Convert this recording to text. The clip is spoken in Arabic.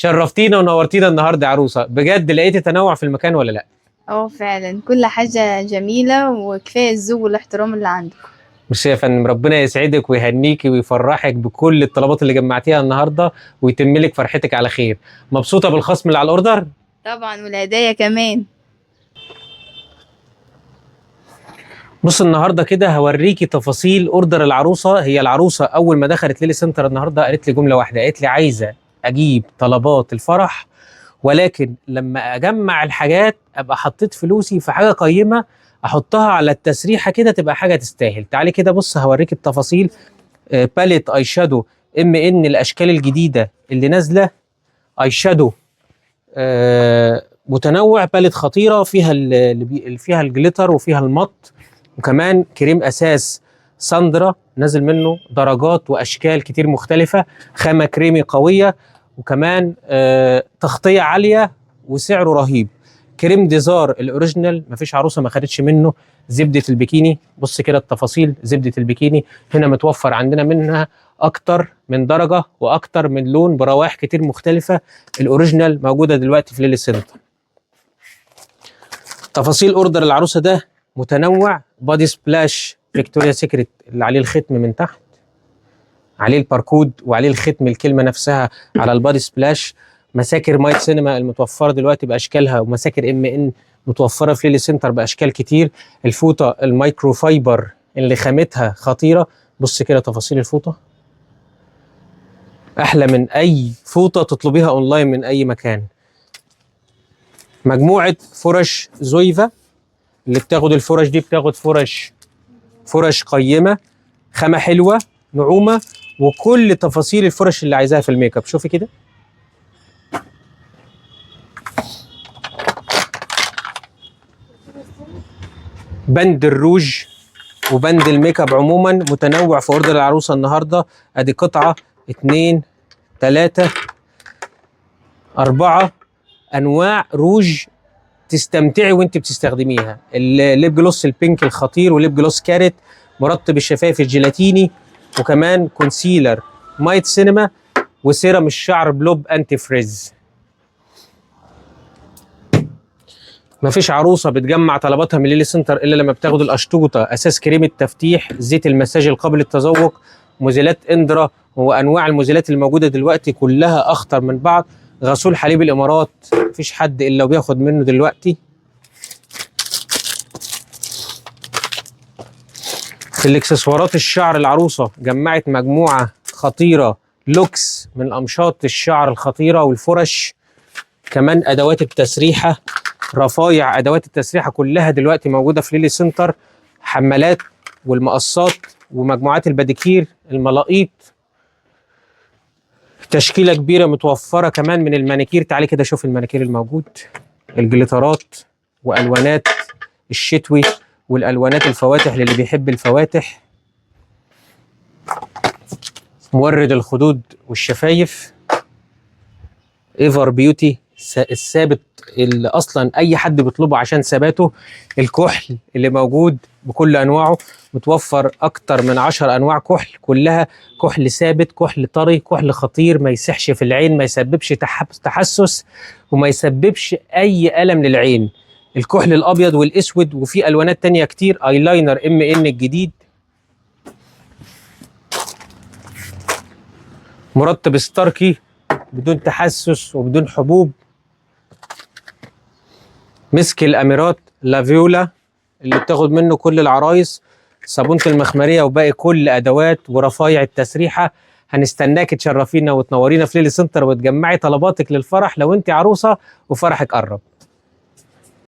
شرفتينا ونورتينا النهارده يا عروسه، بجد لقيتي تنوع في المكان ولا لا؟ فعلا كل حاجة جميلة وكفاية الذوق والاحترام اللي عندكم. مش يا فندم، ربنا يسعدك ويهنيكي ويفرحك بكل الطلبات اللي جمعتيها النهارده ويتم لك فرحتك على خير. مبسوطه بالخصم اللي على الاوردر؟ طبعا والهدايا كمان. بص النهارده كده هوريكي تفاصيل اوردر العروسه. هي العروسه اول ما دخلت ليلي سنتر النهارده قالت لي جمله واحده، قالت لي عايزه اجيب طلبات الفرح، ولكن لما اجمع الحاجات ابقى حطيت فلوسي في حاجه قيمه احطها على التسريحه كده تبقى حاجه تستاهل. تعالي كده بص هوريك التفاصيل. باليت اي شادو ان الاشكال الجديده اللي نازله اي شادو متنوع، باليت خطيره فيها فيها الجليتر وفيها المط، وكمان كريم اساس ساندرا نازل منه درجات واشكال كتير مختلفه، خامه كريمي قويه، وكمان تغطيه عاليه وسعره رهيب. كريم ديزار الاوريجينال مفيش عروسه ما خدتش منه. زبده البيكيني، بص كده التفاصيل، زبده البيكيني هنا متوفر عندنا منها اكتر من درجه واكتر من لون بروائح كتير مختلفه. الاوريجينال موجوده دلوقتي في ليلي سنتر. تفاصيل اوردر العروسه ده متنوع. بادي سبلاش فيكتوريا سيكريت اللي عليه الختم من تحت، عليه الباركود وعليه الختم الكلمه نفسها على البادي سبلاش. مساكر مايت سينما المتوفره دلوقتي باشكالها، ومساكر ان متوفره في ليلي سنتر باشكال كتير. الفوطه المايكرو فايبر اللي خامتها خطيره، بص كده تفاصيل الفوطه احلى من اي فوطه تطلبيها اونلاين من اي مكان. مجموعه فرش زويفا اللي بتاخد الفرش دي بتاخد فرش قيمه، خامه حلوه، نعومه، وكل تفاصيل الفرش اللي عايزاها في الميك اب. شوفي كده بند الروج وبند الميك اب عموما متنوع في اوردر العروسه النهارده. ادي قطعه 2 3 4 انواع روج تستمتعي وانت بتستخدميها. الليب جلوس البينك الخطير، وليب جلوس كارت مرطب الشفايف الجيلاتيني، وكمان كونسيلر مايت سينما، وسيرم الشعر بلوب انتي فريز. مفيش عروسه بتجمع طلباتها من ليلي سنتر الا لما بتاخد الاشطوطه اساس كريم التفتيح، زيت المساج القابل للتذوق، مزيلات اندرا، وانواع المزيلات الموجوده دلوقتي كلها اخطر من بعض. غسول حليب الامارات مفيش حد الا وبياخد منه دلوقتي. في الاكسسوارات الشعر العروسه جمعت مجموعه خطيره لوكس من امشاط الشعر الخطيره والفرش، كمان ادوات التسريحه، رفايع ادوات التسريحه كلها دلوقتي موجوده في ليلي سنتر، حمالات والمقصات ومجموعات الباديكير، الملاقيط، تشكيله كبيره متوفره كمان من المانيكير. تعالي كده شوف المانيكير الموجود، الجليترات والوانات الشتوي والالوانات الفواتح للي بيحب الفواتح، مورد الخدود والشفايف، ايفر بيوتي الثابت اللي اصلا اي حد بيطلبه عشان ثباته، الكحل اللي موجود بكل انواعه، متوفر اكتر من 10 انواع كحل، كلها كحل ثابت، كحل طري، كحل خطير ما يسحش في العين، ما يسببش تحسس وما يسببش اي الم للعين. الكحل الابيض والاسود، وفي الوانات تانية كتير. ايلاينر ان الجديد، مرطب ستاركي بدون تحسس وبدون حبوب، مسك الاميرات لافيولا اللي بتاخد منه كل العرايس، صابونه المخمريه وباقي كل ادوات ورفايع التسريحه. هنستناك تشرفينا وتنورينا في ليلي سنتر وتجمعي طلباتك للفرح لو انت عروسه وفرحك قرب.